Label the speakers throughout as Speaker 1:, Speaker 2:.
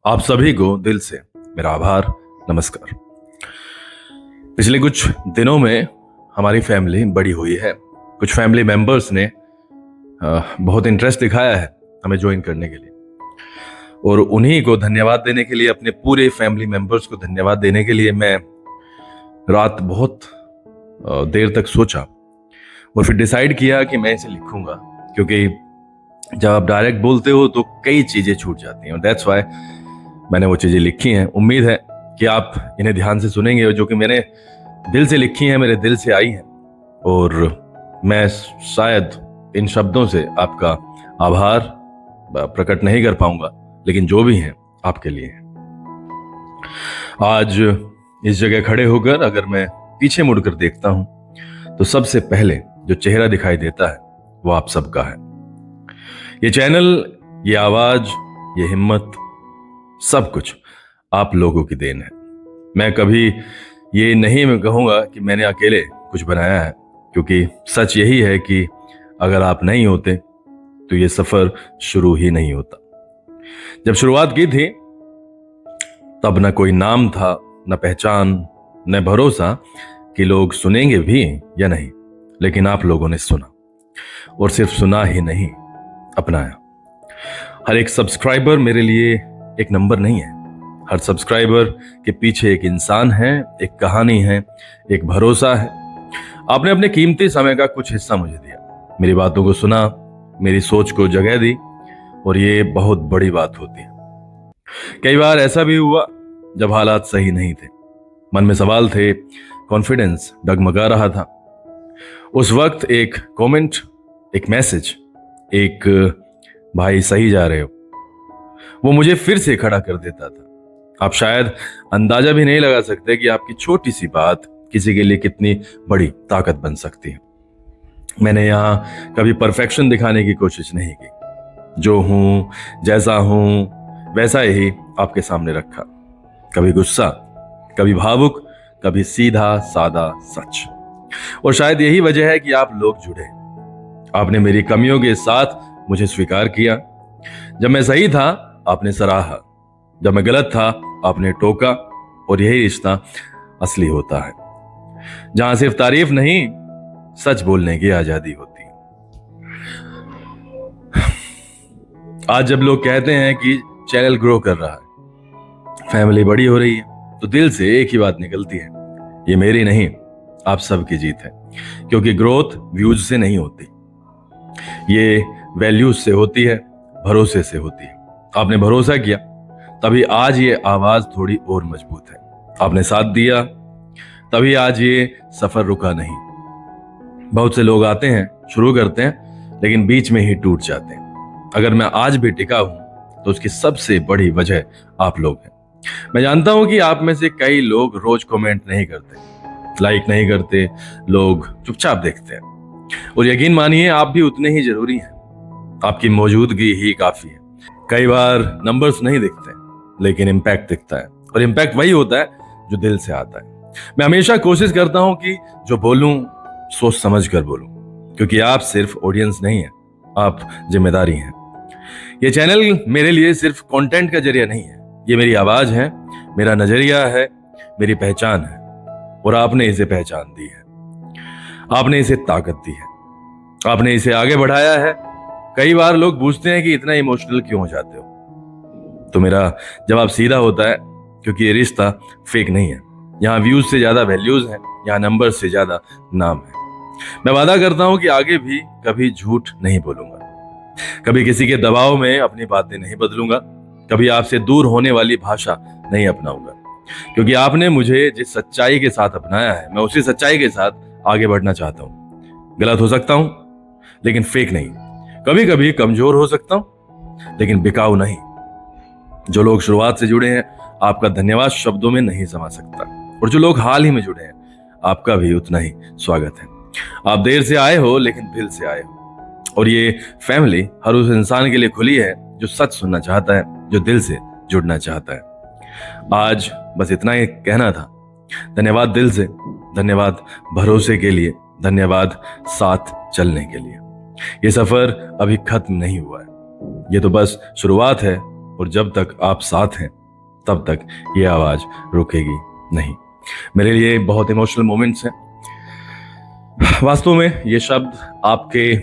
Speaker 1: आप सभी को दिल से मेरा आभार, नमस्कार। पिछले कुछ दिनों में हमारी फैमिली बड़ी हुई है। कुछ फैमिली मेंबर्स ने बहुत इंटरेस्ट दिखाया है हमें ज्वाइन करने के लिए, और उन्हीं को धन्यवाद देने के लिए, अपने पूरे फैमिली मेंबर्स को धन्यवाद देने के लिए मैं रात बहुत देर तक सोचा और फिर डिसाइड किया कि मैं इसे लिखूंगा, क्योंकि जब आप डायरेक्ट बोलते हो तो कई चीजें छूट जाती हैं, और दैट्स वाई मैंने वो चीजें लिखी हैं। उम्मीद है कि आप इन्हें ध्यान से सुनेंगे, जो कि मैंने दिल से लिखी हैं, मेरे दिल से आई हैं, और मैं शायद इन शब्दों से आपका आभार प्रकट नहीं कर पाऊंगा, लेकिन जो भी हैं आपके लिए हैं। आज इस जगह खड़े होकर अगर मैं पीछे मुड़कर देखता हूं तो सबसे पहले जो चेहरा दिखाई देता है वो आप सबका है। ये चैनल, ये आवाज, ये हिम्मत, सब कुछ आप लोगों की देन है। मैं कभी ये नहीं कहूंगा कि मैंने अकेले कुछ बनाया है, क्योंकि सच यही है कि अगर आप नहीं होते तो ये सफर शुरू ही नहीं होता। जब शुरुआत की थी तब न कोई नाम था, न पहचान, न भरोसा कि लोग सुनेंगे भी या नहीं, लेकिन आप लोगों ने सुना, और सिर्फ सुना ही नहीं, अपनाया। हर एक सब्सक्राइबर मेरे लिए एक नंबर नहीं है। हर सब्सक्राइबर के पीछे एक इंसान है, एक कहानी है, एक भरोसा है। आपने अपने कीमती समय का कुछ हिस्सा मुझे दिया, मेरी बातों को सुना, मेरी सोच को जगह दी, और ये बहुत बड़ी बात होती है। कई बार ऐसा भी हुआ जब हालात सही नहीं थे, मन में सवाल थे, कॉन्फिडेंस डगमगा रहा था। उस वक्त एक कमेंट, एक मैसेज, एक भाई सही जा रहे हो, वो मुझे फिर से खड़ा कर देता था। आप शायद अंदाजा भी नहीं लगा सकते कि आपकी छोटी सी बात किसी के लिए कितनी बड़ी ताकत बन सकती है। मैंने यहां कभी परफेक्शन दिखाने की कोशिश नहीं की। जो हूं, जैसा हूं, वैसा ही आपके सामने रखा। कभी गुस्सा, कभी भावुक, कभी सीधा सादा सच। और शायद यही वजह है कि आप लोग जुड़े। आपने मेरी कमियों के साथ मुझे स्वीकार किया। जब मैं सही था आपने सराहा, जब मैं गलत था आपने टोका, और यही रिश्ता असली होता है, जहां सिर्फ तारीफ नहीं, सच बोलने की आजादी होती है। आज जब लोग कहते हैं कि चैनल ग्रो कर रहा है, फैमिली बड़ी हो रही है, तो दिल से एक ही बात निकलती है, ये मेरी नहीं, आप सबकी जीत है। क्योंकि ग्रोथ व्यूज से नहीं होती, ये वैल्यूज से होती है, भरोसे से होती है। आपने भरोसा किया, तभी आज ये आवाज थोड़ी और मजबूत है। आपने साथ दिया, तभी आज ये सफर रुका नहीं। बहुत से लोग आते हैं, शुरू करते हैं, लेकिन बीच में ही टूट जाते हैं। अगर मैं आज भी टिका हूं तो उसकी सबसे बड़ी वजह आप लोग हैं। मैं जानता हूं कि आप में से कई लोग रोज कमेंट नहीं करते, लाइक नहीं करते, लोग चुपचाप देखते हैं, और यकीन मानिए आप भी उतने ही जरूरी हैं। आपकी मौजूदगी ही काफी है। कई बार नंबर्स नहीं दिखते, लेकिन इम्पैक्ट दिखता है, और इम्पैक्ट वही होता है जो दिल से आता है। मैं हमेशा कोशिश करता हूं कि जो बोलूं सोच समझ कर बोलूं, क्योंकि आप सिर्फ ऑडियंस नहीं है, आप जिम्मेदारी हैं। ये चैनल मेरे लिए सिर्फ कंटेंट का जरिया नहीं है, ये मेरी आवाज है, मेरा नजरिया है, मेरी पहचान है, और आपने इसे पहचान दी है, आपने इसे ताकत दी है, आपने इसे आगे बढ़ाया है। कई बार लोग पूछते हैं कि इतना इमोशनल क्यों हो जाते हो, तो मेरा जवाब सीधा होता है, क्योंकि ये रिश्ता फेक नहीं है। यहाँ व्यूज से ज्यादा वैल्यूज हैं, यहाँ नंबर से ज्यादा नाम है। मैं वादा करता हूं कि आगे भी कभी झूठ नहीं बोलूंगा, कभी किसी के दबाव में अपनी बातें नहीं बदलूंगा, कभी आपसे दूर होने वाली भाषा नहीं अपनाऊंगा, क्योंकि आपने मुझे जिस सच्चाई के साथ अपनाया है, मैं उसी सच्चाई के साथ आगे बढ़ना चाहता हूं। गलत हो सकता हूं, लेकिन फेक नहीं। कभी कभी कमजोर हो सकता हूं, लेकिन बिकाऊ नहीं। जो लोग शुरुआत से जुड़े हैं, आपका धन्यवाद शब्दों में नहीं समा सकता, और जो लोग हाल ही में जुड़े हैं, आपका भी उतना ही स्वागत है। आप देर से आए हो, लेकिन दिल से आए हो, और ये फैमिली हर उस इंसान के लिए खुली है जो सच सुनना चाहता है, जो दिल से जुड़ना चाहता है। आज बस इतना ही कहना था। धन्यवाद दिल से, धन्यवाद भरोसे के लिए, धन्यवाद साथ चलने के लिए। ये सफर अभी खत्म नहीं हुआ है, ये तो बस शुरुआत है, और जब तक आप साथ हैं तब तक ये आवाज रुकेगी नहीं। मेरे लिए बहुत इमोशनल मोमेंट्स हैं। वास्तव में ये शब्द आपके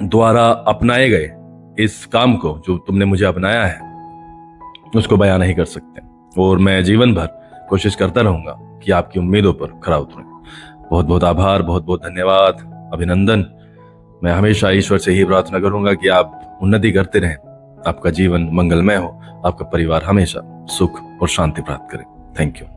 Speaker 1: द्वारा अपनाए गए इस काम को जो तुमने मुझे अपनाया है उसको बयां नहीं कर सकते, और मैं जीवन भर कोशिश करता रहूंगा कि आपकी उम्मीदों पर खरा उतरूं। बहुत बहुत आभार, बहुत बहुत धन्यवाद, अभिनंदन। मैं हमेशा ईश्वर से ही प्रार्थना करूंगा कि आप उन्नति करते रहें, आपका जीवन मंगलमय हो, आपका परिवार हमेशा सुख और शांति प्राप्त करे। Thank you.